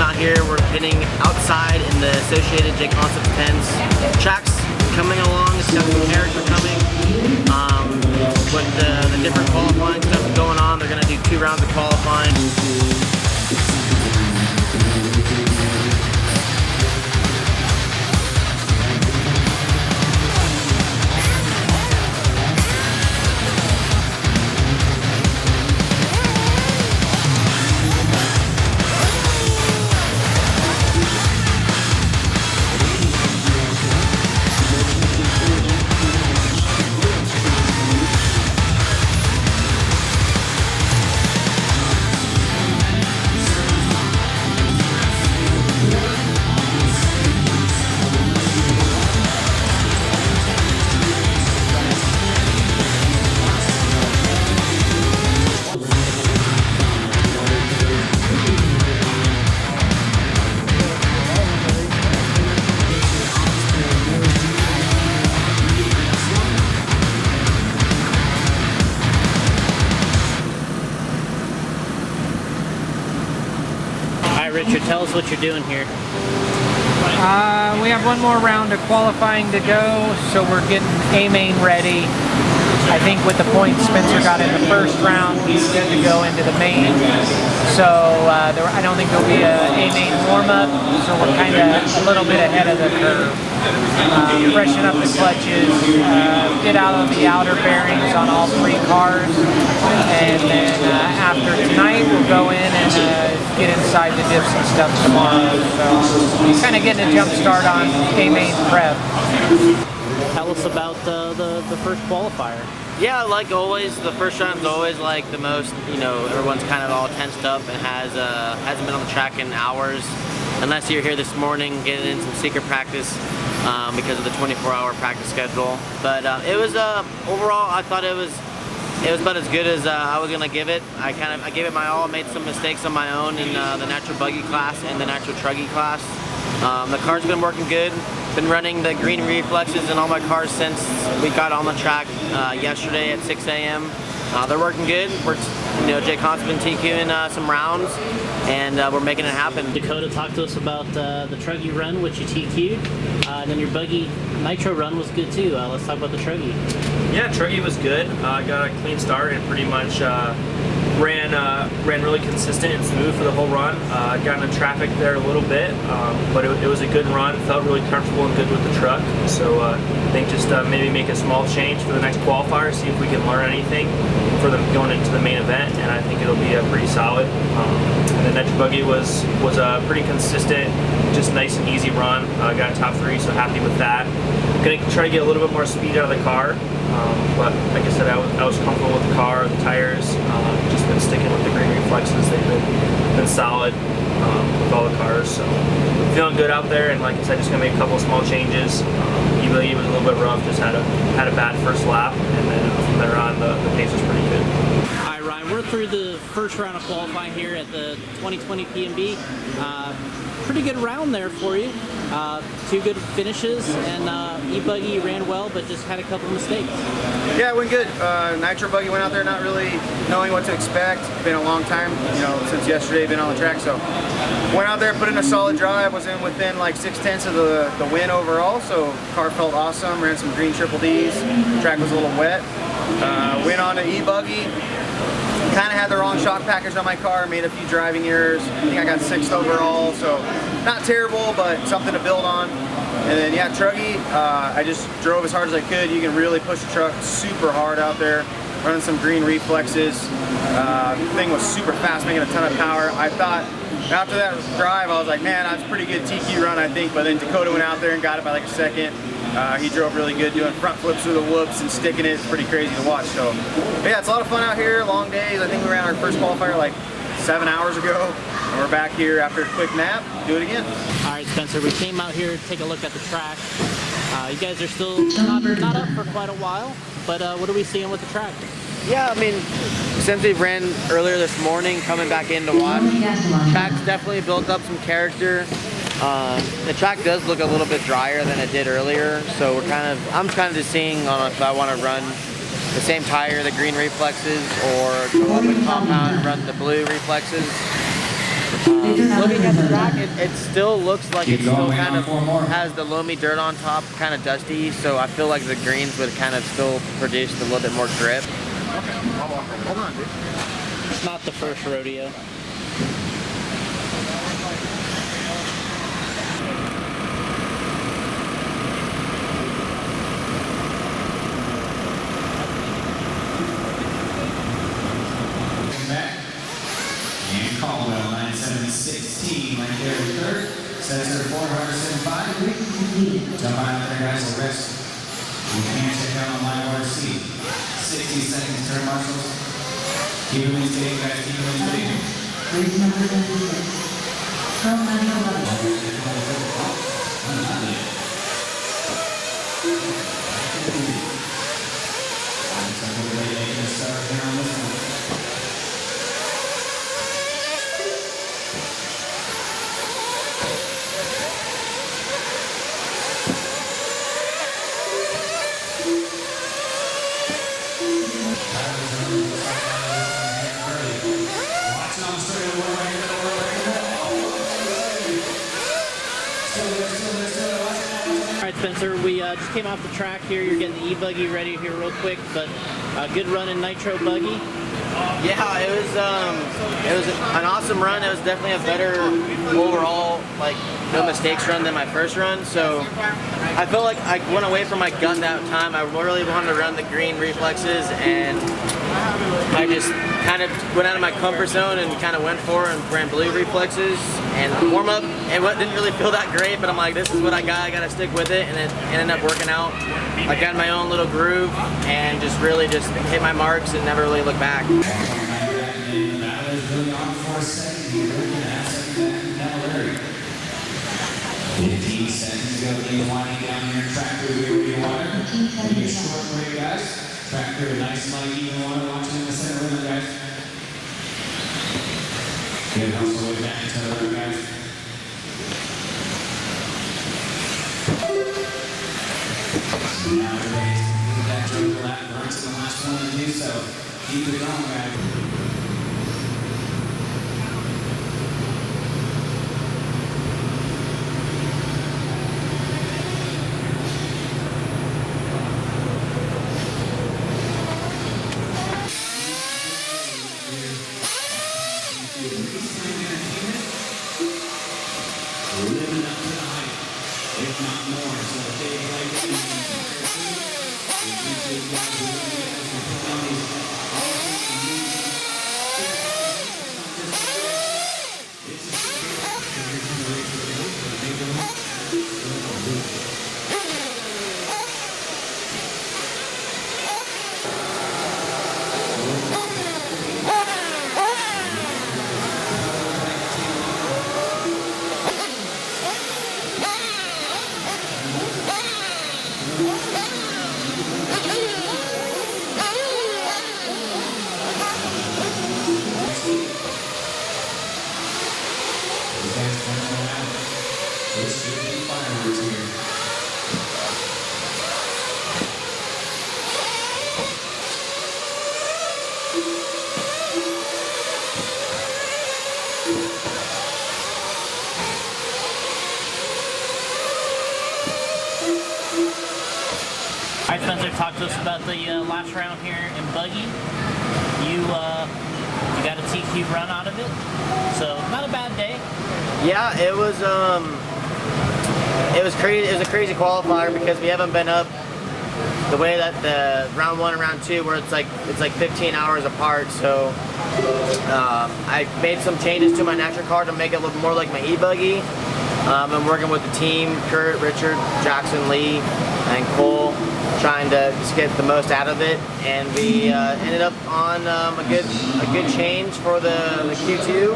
out here. We're getting outside in the associated JConcepts tents. Track's coming along. It's got some character coming. With the different qualifying stuff going on, they're going to do 2 rounds of qualifying. Richard, tell us what you're doing here. We have one more round of qualifying to go, so we're getting A-main ready. I think with the points Spencer got in the first round, he's good to go into the main. So I don't think there'll be a A-main warm-up, so we're kind of a little bit ahead of the curve. Freshen up the clutches, get out of the outer bearings on all 3 cars, and then after tonight we'll go in and get inside the dips and stuff tomorrow. So kind of getting a jump start on A-main prep. Tell us about the first qualifier. Yeah, like always, the first round's always like the most, you know, everyone's kind of all tensed up and hasn't been on the track in hours. Unless you're here this morning getting in some secret practice because of the 24-hour practice schedule. But it was, overall, I thought it was about as good as I was gonna give it. I gave it my all. I made some mistakes on my own in the natural buggy class and the natural truggy class. The car's been working good. Been running the green reflexes in all my cars since we got on the track yesterday at 6 a.m. They're working good. We're, you know, JConcepts been TQing some rounds, and we're making it happen. Dakotah, talk to us about the Truggy run, which you TQ'd. And then your buggy Nitro run was good too. Let's talk about the Truggy. Yeah, Truggy was good. Got a clean start and pretty much ran really consistent and smooth for the whole run. Got into traffic there a little bit, but it was a good run. Felt really comfortable and good with the truck. So I think just maybe make a small change for the next qualifier, see if we can learn anything for them going into the main event, and I think it'll be pretty solid. And the Nitro Buggy was a pretty consistent, just nice and easy run. Got top 3, so happy with that. Gonna try to get a little bit more speed out of the car, but like I said, I was comfortable with the car, the tires. Just been sticking with the green reflexes. They've been solid with all the cars, so feeling good out there. And like I said, just gonna make a couple of small changes. E-buggy was a little bit rough, just had a bad first lap, and then from there on the pace was pretty good. All right, Ryan, we're through the first round of qualifying here at the 2020 PMB. Pretty good round there for you. 2 good finishes, and E-buggy ran well, but just had a couple mistakes. Yeah, it went good. Nitro Buggy went out there not really knowing what to expect. Been a long time, you know, since yesterday, been on the track, so went out there, put in a solid drive, was in within like 6/10 of the win overall, so car felt awesome, ran some green triple Ds, track was a little wet. Went on to E-buggy. Kind of had the wrong shock package on my car, made a few driving errors. I think I got 6th overall, so not terrible, but something to build on. And then yeah, Truggy, I just drove as hard as I could. You can really push the truck super hard out there, running some green reflexes. The thing was super fast, making a ton of power. I thought after that drive, I was like, man, that's a pretty good TQ run, I think. But then Dakotah went out there and got it by like a second. He drove really good, doing front flips through the whoops and sticking it. It's pretty crazy to watch. So but yeah, it's a lot of fun out here, long days. I think we ran our first qualifier like 7 hours ago. And we're back here after a quick nap, do it again. All right, Spencer, we came out here to take a look at the track. You guys are still not up for quite a while, but what are we seeing with the track? Yeah, I mean, since we ran earlier this morning, coming back in to watch, track's definitely built up some character. The track does look a little bit drier than it did earlier, so I'm kind of just seeing on if I want to run the same tire, the green reflexes, or go up and compound and run the blue reflexes. Looking at the track, it still looks like it still kind of has the loamy dirt on top, kind of dusty, so I feel like the greens would kind of still produce a little bit more grip. Hold on, dude. It's not the first rodeo. And Caldwell, 976 team, right there in third. Seth 475. Jump out there, guys, the rest. You can check out on my RC. 60 seconds, turn marshals. Keep it in stage, guys, keep it in stage. Race number 76. From Maifield. Alright Spencer, we just came off the track here. You're getting the E-buggy ready here real quick, but good run in Nitro Buggy. Yeah, it was an awesome run. It was definitely a better overall, like, no mistakes run than my first run. So I felt like I went away from my gun that time. I really wanted to run the green reflexes, and I just kind of went out of my comfort zone and kind of went for and ran blue reflexes. And warm up, it didn't really feel that great, but I'm like, this is what I gotta stick with it, and it ended up working out. I got in my own little groove and just really just hit my marks and never really looked back. 15 seconds ago, he's winding down here, track through here where you want it. Make it short for you guys. Track through, nice light, even water, watching in the center limit, guys. Good hustle way back into the road, guys. Now we're ready to move that drone lap, burn to the last one to do so. Keep it going, guys. Living up to the hype, if not more. So days like this, fireworks here. Alright Spencer, talk to us about the last round here in Buggy. You got a TQ run out of it, so not a bad day. Yeah, it was crazy. It was a crazy qualifier because we haven't been up the way that the round 1 and round 2, where it's like 15 hours apart. So I made some changes to my natural car to make it look more like my E-buggy. I'm working with the team, Kurt, Richard, Jackson, Lee, and Cole, trying to just get the most out of it, and we ended up on a good change for the Q2,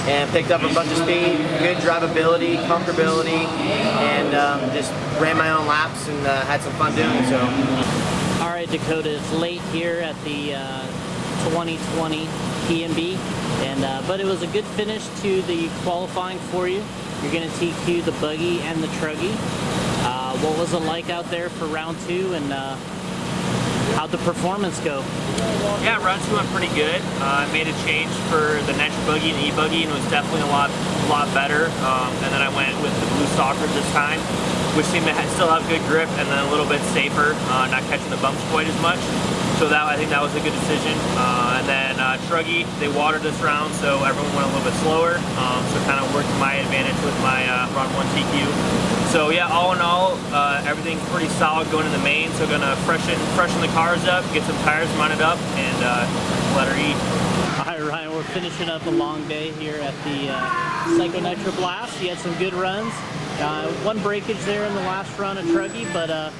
and picked up a bunch of speed, good drivability, comfortability, and just ran my own laps and had some fun doing so. All right, Dakotah, it's late here at the 2020 PMB, and but it was a good finish to the qualifying for you. You're going to TQ the buggy and the Truggy. What was it like out there for round 2? And How'd the performance go? Yeah, runs went pretty good. I made a change for the Nitro Buggy and E-buggy, and it was definitely a lot better. And then I went with the blue stalker this time, which seemed to still have good grip and then a little bit safer, not catching the bumps quite as much. So I think that was a good decision. And then Truggy, they watered this round, so everyone went a little bit slower. So kind of worked to my advantage with my Run 1 TQ. So yeah, all in all, everything's pretty solid going in the main. So gonna freshen the cars up, get some tires mounted up, and let her eat. All right, Ryan, we're finishing up a long day here at the Psycho Nitro Blast. You had some good runs. One breakage there in the last run of Truggy, but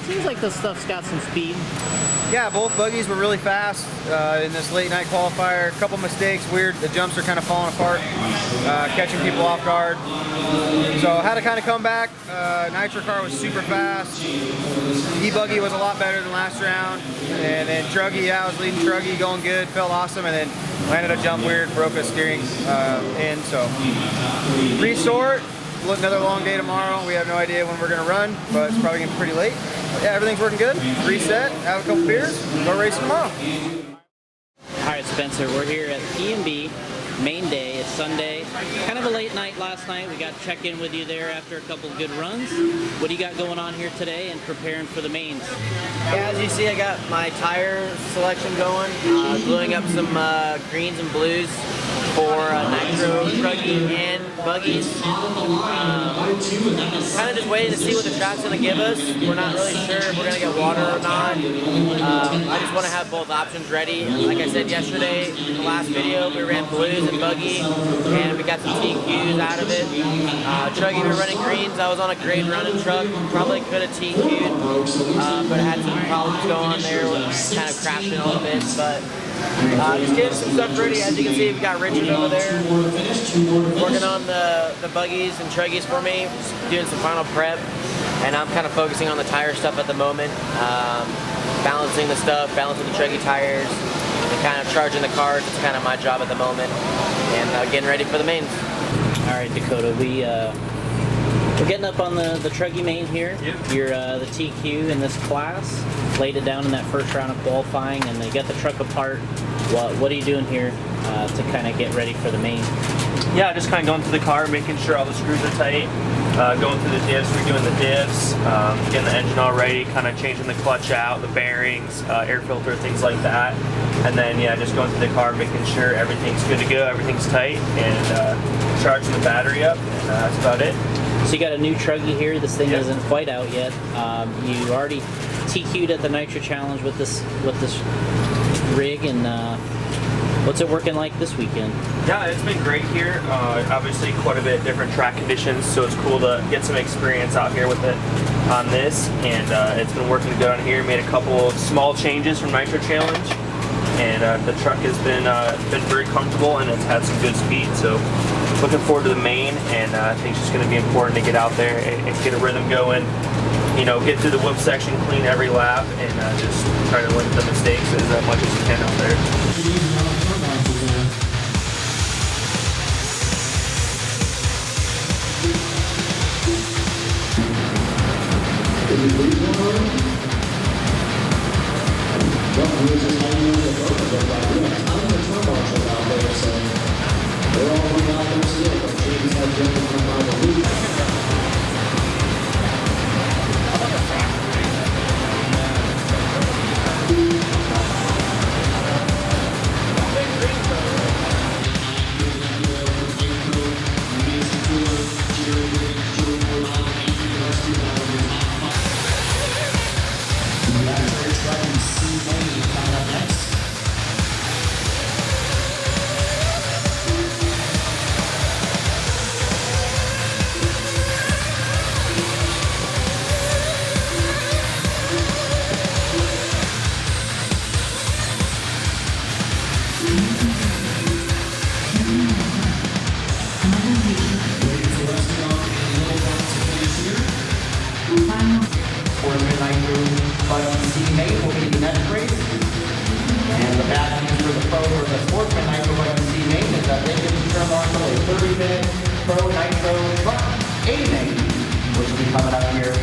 seems like this stuff's got some speed. Yeah, both buggies were really fast in this late night qualifier. A couple mistakes, weird. The jumps are kind of falling apart, catching people off guard. So I had to kind of come back. Nitro car was super fast. E-buggy was a lot better than last round. And then Truggy, yeah, I was leading Truggy, going good, felt awesome, and then landed a jump weird, broke a steering end. So restart. Another long day tomorrow. We have no idea when we're going to run, but it's probably going to be pretty late. But yeah, everything's working good. Reset, have a couple beers, go racing tomorrow. All right, Spencer, we're here at PMB, main day. It's Sunday. Kind of a late night last night. We got to check in with you there after a couple of good runs. What do you got going on here today and preparing for the mains? Yeah, as you see, I got my tire selection going, gluing up some greens and blues for Nitro, Truggy, and buggies. Kind of just waiting to see what the track's going to give us. We're not really sure if we're going to get water or not. I just want to have both options ready. Like I said yesterday, in the last video, we ran blues and buggy, and we got some TQs out of it. Truggy, we were running greens. I was on a grade running truck. Probably could have TQ'd, but I had some problems going on there. Kind of crashing a little bit, but just getting some stuff ready. As you can see, we've got Richard over there working on the buggies and Truggies for me, just doing some final prep, and I'm kind of focusing on the tire stuff at the moment, balancing the stuff, balancing the Truggy tires, and kind of charging the cars. It's kind of my job at the moment, and getting ready for the mains. All right, Dakotah, we're getting up on the Truggy main here. Yep. You're the TQ in this class. Laid it down in that first round of qualifying, and they got the truck apart. What are you doing here to kind of get ready for the main? Yeah, just kind of going through the car, making sure all the screws are tight, going through the divs, redoing the divs, getting the engine all ready, kind of changing the clutch out, the bearings, air filter, things like that. And then, yeah, just going through the car, making sure everything's good to go, everything's tight, and charging the battery up, and that's about it. So you got a new Truggy here. This thing isn't quite out yet. You already TQ'd at the Nitro Challenge with this rig, and what's it working like this weekend? Yeah, it's been great here. Obviously, quite a bit different track conditions, so it's cool to get some experience out here with it on this. And it's been working good on here. Made a couple of small changes from Nitro Challenge, and the truck has been very comfortable, and it's had some good speed. So looking forward to the main, and I think it's just going to be important to get out there and get a rhythm going. You know, get through the whoop section, clean every lap, and just try to limit the mistakes as much as you can out there. And the bad news for the pro or the sportsman Nitro YMC main is that they get to turn on a 30-minute pro Nitro truck A main, which will be coming up here.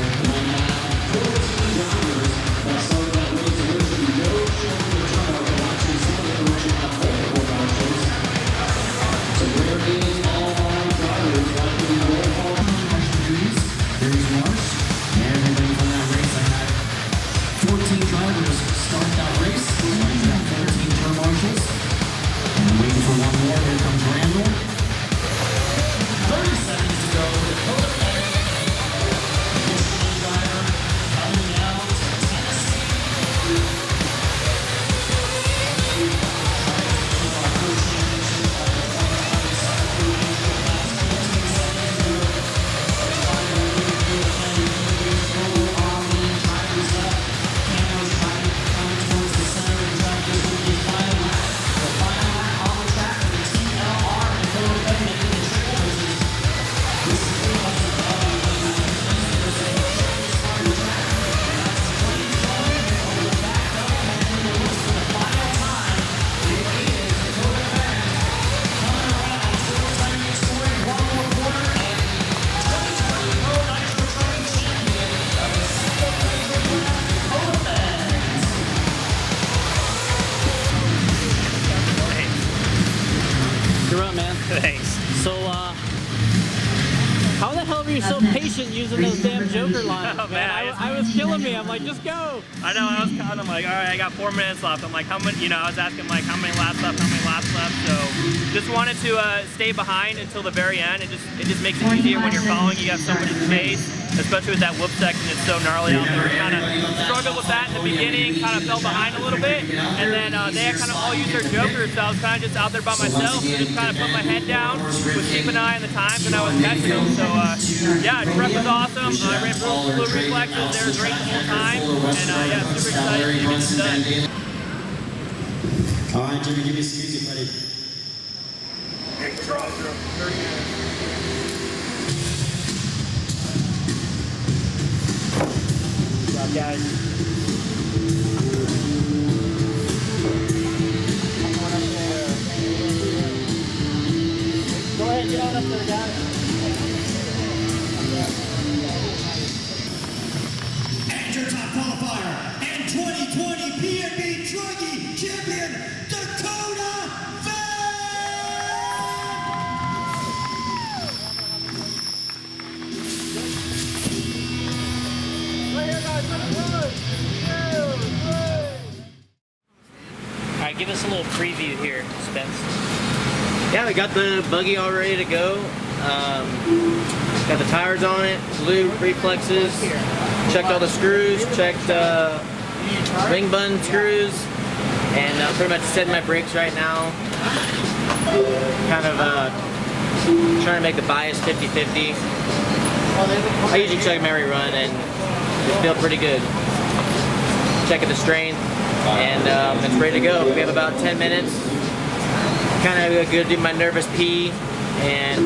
wasn't using those damn Joker lines, Oh, man. I was killing me. I'm like, just go. I know, I was counting, I'm like, all right, I got 4 minutes left. I'm like, how many, you know, I was asking like, how many laps left, so just wanted to stay behind until the very end. It just makes it easier when you're following, you have somebody to chase, especially with that whoop section, it's so gnarly out there. Kind of struggled with that in the beginning, kind of fell behind a little bit, and then they had kind of all used their Jokers, so I was kind of just out there by myself, just kind of put my head down, was keeping an eye on the times, and I was catching them, so yeah, prep was awesome. I ran blue reflexes, they were great the whole time, and yeah, super excited to get this done. All right, Jimmy, give me some music, buddy. Good job, guys. Go ahead, get on up there, guys. And your top qualifier and 2020 PNB Truggy champion, Dakotah All right, give us a little preview here, Spence. Yeah, we got the buggy all ready to go. Got the tires on it, blue reflexes, checked all the screws, checked ring button screws, and pretty much setting my brakes right now. Kind of trying to make the bias 50-50. I usually check them every run and it feels pretty good. Checking the strength, and it's ready to go. We have about 10 minutes. Kind of gonna do my nervous pee and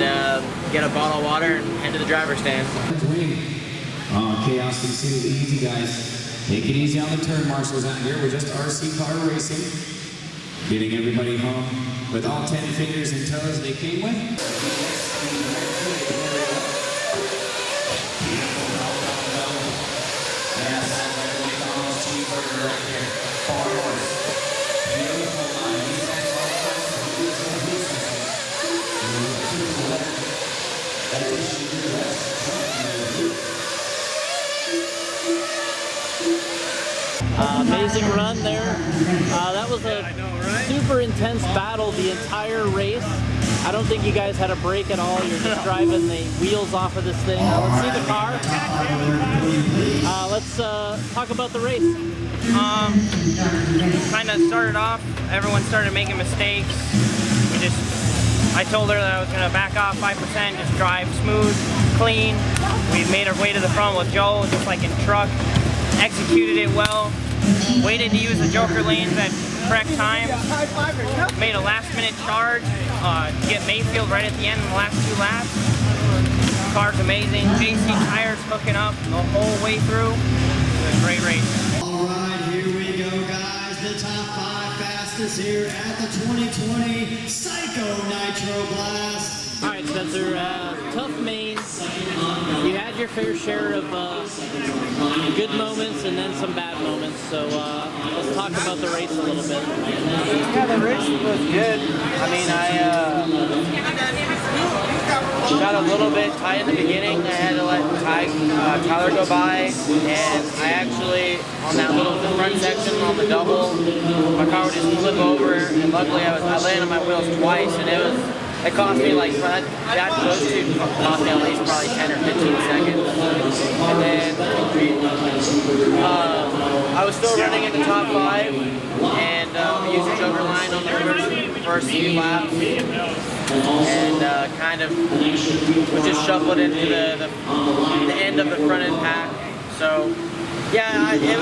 get a bottle of water and head to the driver's stand. Oh, chaos ensued. Easy, guys. Take it easy on the turn marshals out here. We're just RC car racing. Getting everybody home with all 10 fingers and toes they came with. Amazing run there. That was a super intense battle the entire race. I don't think you guys had a break at all. You're just driving the wheels off of this thing. Let's see the car. Let's talk about the race. Kind of started off, everyone started making mistakes. I told her that I was going to back off 5%, just drive smooth, clean. We made our way to the front with Joel, just like in truck. Executed it well. Waited to use the Joker lanes at correct times. Made a last-minute charge to get Maifield right at the end in the last 2 laps. The car's amazing. JC tires hooking up the whole way through. It was a great race. All right, here we go, guys. The top 5 fastest here at the 2020 Psycho Nitro Blast. All right, Spencer, tough main. You had your fair share of good moments and then some bad moments. So let's talk about the race a little bit. Yeah, the race was good. I mean, I got a little bit tight in the beginning. I had to let Tyler go by, and I actually, on that little front section on the double, my car would just flip over, and luckily I landed on my wheels twice, and it cost me like, that those two cost me at least probably 10 or 15 seconds. And then I was still running in the top 5, and used the Joker line on the first few laps, and kind of was just shuffled into the end of the front end pack. So yeah, it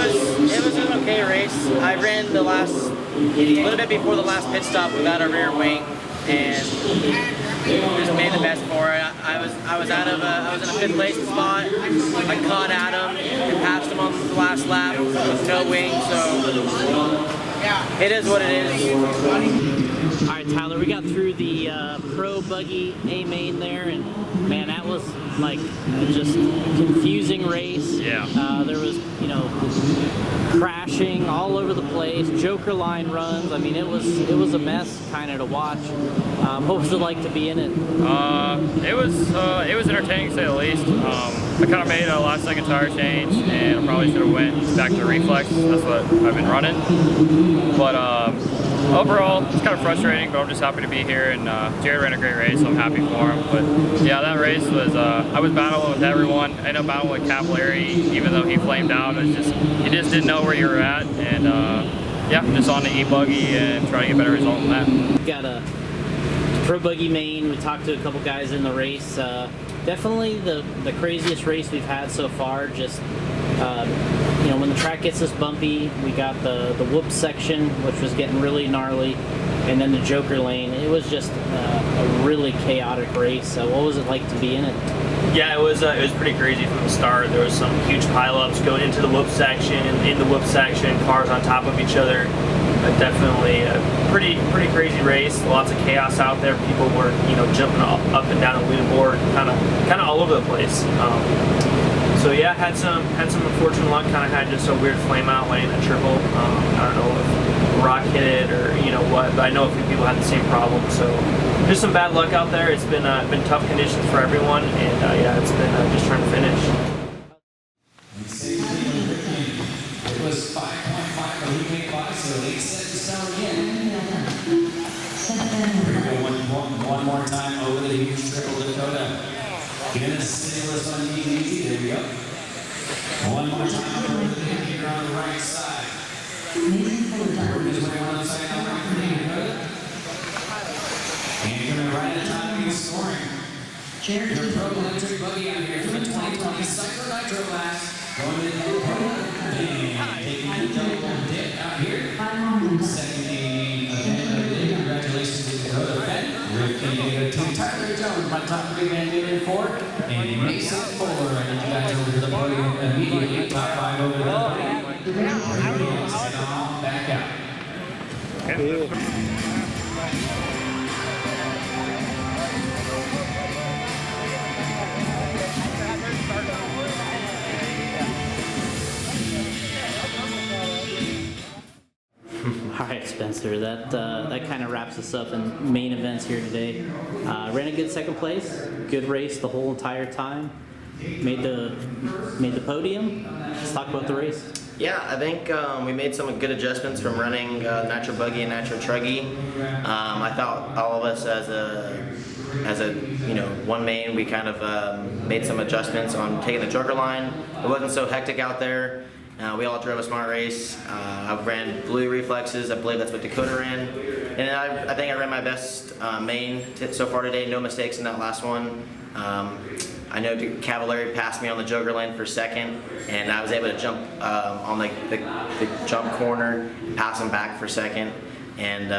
was an okay race. I ran the last, a little bit before the last pit stop without a rear wing, and just made the best for it. I was in a 5th place spot. I caught Adam and passed him on the last lap with no wing, so it is what it is. All right, Tyler, we got through the pro buggy A main there, and man, that was like just confusing race. Yeah. There was, you know, crashing all over the place, joker line runs. I mean, it was a mess kind of to watch. What was it like to be in it? It was entertaining to say the least. I kind of made a last second tire change, and I probably should have went back to reflex. That's what I've been running. But overall, it's kind of frustrating, but I'm just happy to be here. And Jared ran a great race, so I'm happy for him. But yeah, that race was I was battling with everyone. I ended up battling with Cavallari, even though he flamed out. You just didn't know where you were at, and yeah, just on the E-buggy and try to get a better result than that. We got a pro buggy main. We talked to a couple guys in the race. Definitely the craziest race we've had so far. Just you know, when the track gets this bumpy, we got the whoop section, which was getting really gnarly, and then the joker lane. It was just a really chaotic race. What was it like to be in it? Yeah, it was pretty crazy from the start. There was some huge pileups going into the whoop section, and in the whoop section, cars on top of each other. Definitely a pretty crazy race. Lots of chaos out there. People were, you know, jumping up and down the leaderboard, kind of all over the place. So yeah, had some unfortunate luck. Kind of had just a weird flame out lane at triple. I don't know if rock hit it or you know what, but I know a few people had the same problem. So just some bad luck out there. It's been tough conditions for everyone, and yeah, it's been just trying to finish. It was 5.5 for Leikam by, so they set the stone again. Here we go one more time over the huge triple Dakotah. Again, it's stimulus on easy. There we go. One more time over the hill here on the right side. Working his way on the side on the right for Dakotah. And coming right at the time, he's scoring. Your pro electric buggy out here for the 2020 Psycho Nitro Blast. Going to the Dakotah. And taking the double dip out here. Second event of the day. Congratulations to Dakotah Phend. Rivkin to Tyler Jones, my top 3 VanDalen 4. And Maifield 4. And you guys over to the podium immediately. Top 5 over to the podium. Head on back out. Okay. All right, Spencer, that kind of wraps us up in main events here today. Ran a good second place, good race the whole entire time. Made the podium. Let's talk about the race. Yeah, I think we made some good adjustments from running Nitro Buggy and Nitro Truggy. I thought all of us as a you know one main, we kind of made some adjustments on taking the joker line. It wasn't so hectic out there. We all drove a smart race. I ran blue reflexes. I believe that's what Dakotah ran. And I think I ran my best main so far today. No mistakes in that last one. I know Cavallari passed me on the joker lane for second, and I was able to jump on the jump corner, pass him back for second, and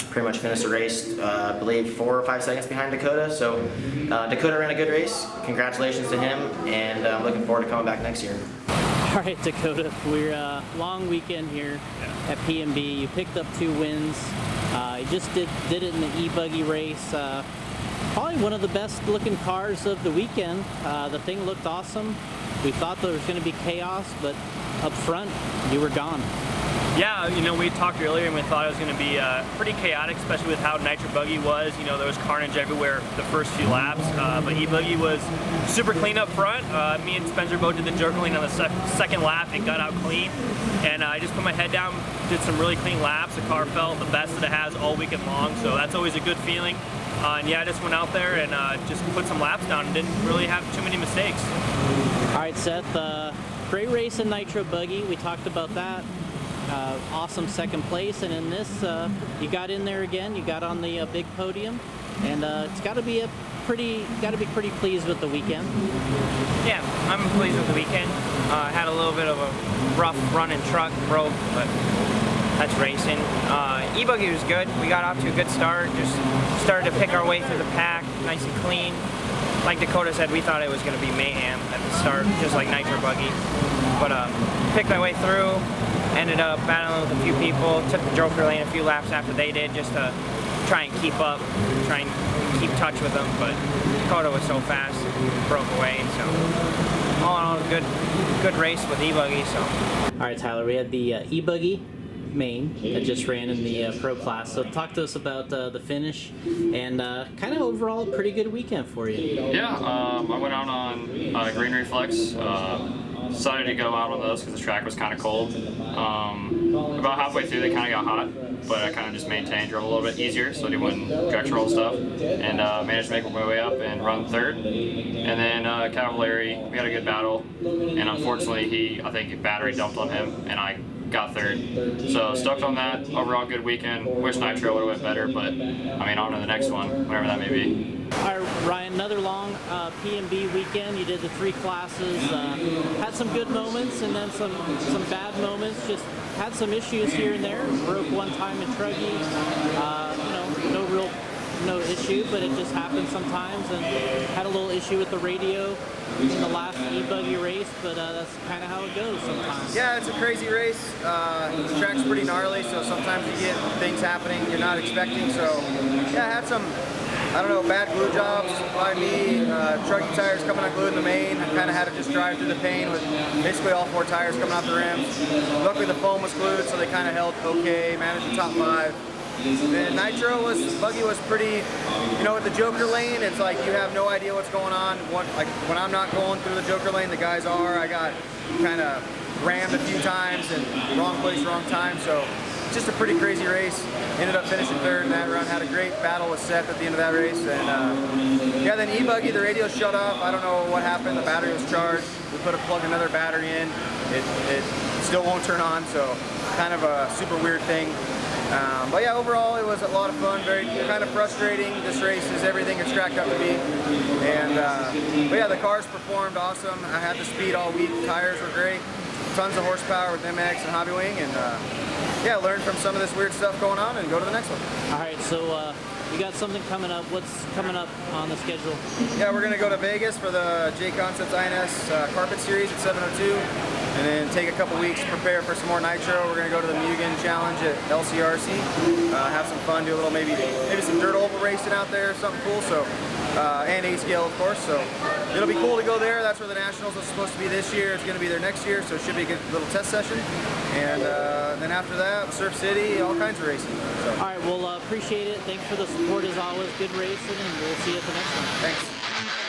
pretty much finished the race, I believe 4 or 5 seconds behind Dakotah. So Dakotah ran a good race. Congratulations to him, and I'm looking forward to coming back next year. All right, Dakotah, we're long weekend here at PMB. You picked up 2 wins. You just did it in the E-buggy race. Probably one of the best looking cars of the weekend. The thing looked awesome. We thought there was going to be chaos, but up front, you were gone. Yeah, you know, we talked earlier and we thought it was going to be pretty chaotic, especially with how Nitro Buggy was. You know, there was carnage everywhere the first few laps, but E-buggy was super clean up front. Me and Spencer both did the joker lane on the second lap and got out clean. And I just put my head down, did some really clean laps. The car felt the best that it has all weekend long, so that's always a good feeling. And yeah, I just went out there and just put some laps down and didn't really have too many mistakes. All right, Seth, great race in Nitro Buggy. We talked about that. Awesome second place, and in this, you got in there again. You got on the big podium, and it's got to be pretty pleased with the weekend. Yeah, I'm pleased with the weekend. Had a little bit of a rough run and truck, broke, but that's racing. E-buggy was good. We got off to a good start. Just started to pick our way through the pack, nice and clean. Like Dakotah said, we thought it was going to be mayhem at the start, just like Nitro Buggy. But picked my way through. Ended up battling with a few people. Took the joker lane a few laps after they did, just to try and keep up, try and keep touch with them, but Dakotah was so fast, broke away, so all in all, a good race with E-buggy. So. All right, Tyler, we had the E-buggy main that just ran in the pro class. So talk to us about the finish and kind of overall a pretty good weekend for you. Yeah, I went out on green reflex. Decided to go out on those because the track was kind of cold. About halfway through, they kind of got hot, but I kind of just maintained, drove a little bit easier so I didn't direction roll stuff, and managed to make my way up and run third. And then Cavallari, we had a good battle, and unfortunately I think battery dumped on him, and I got third. So stoked on that. Overall good weekend. Wish Nitro would have went better, but I mean, on to the next one, whatever that may be. All right, Ryan, another long PMB weekend. You did the 3 classes, had some good moments and then some bad moments. Just had some issues here and there. Broke one time in Truggy. No issue, but it just happens sometimes. And had a little issue with the radio in the last E-buggy race, but that's kind of how it goes sometimes. Yeah, it's a crazy race. The track's pretty gnarly, so sometimes you get things happening you're not expecting. So yeah, I had some, I don't know, bad glue jobs by me. Truggy tires coming unglued in the main. I kind of had to just drive through the pain with basically all 4 tires coming off the rims. Luckily the foam was glued, so they kind of held okay, managed the top 5. And Buggy was pretty, you know, with the Joker lane, it's like you have no idea what's going on. Like when I'm not going through the Joker lane, the guys are. I got kind of rammed a few times and wrong place, wrong time. So just a pretty crazy race. Ended up finishing third in that run. Had a great battle with Seth at the end of that race. And yeah, then E-buggy, the radio shut off. I don't know what happened. The battery was charged. We plugged another battery in. It still won't turn on. So kind of a super weird thing. But yeah, overall it was a lot of fun, very kind of frustrating. This race is everything it's cracked up to be. And but yeah, the cars performed awesome. I had the speed all week, tires were great, tons of horsepower with MX and Hobbywing, and yeah, learn from some of this weird stuff going on and go to the next one. All right, so you got something coming up. What's coming up on the schedule? Yeah, we're going to go to Vegas for the JConcepts INS Carpet Series at 702. And then take a couple weeks to prepare for some more Nitro. We're going to go to the Mugen Challenge at LCRC, have some fun, do a little maybe some dirt oval racing out there, something cool. So and A-scale, of course. So it'll be cool to go there. That's where the Nationals are supposed to be this year. It's going to be there next year, so it should be a good little test session. And then after that, Surf City, all kinds of racing. So. All right, well, appreciate it. Thanks for the support as always. Good racing, and we'll see you at the next one. Thanks.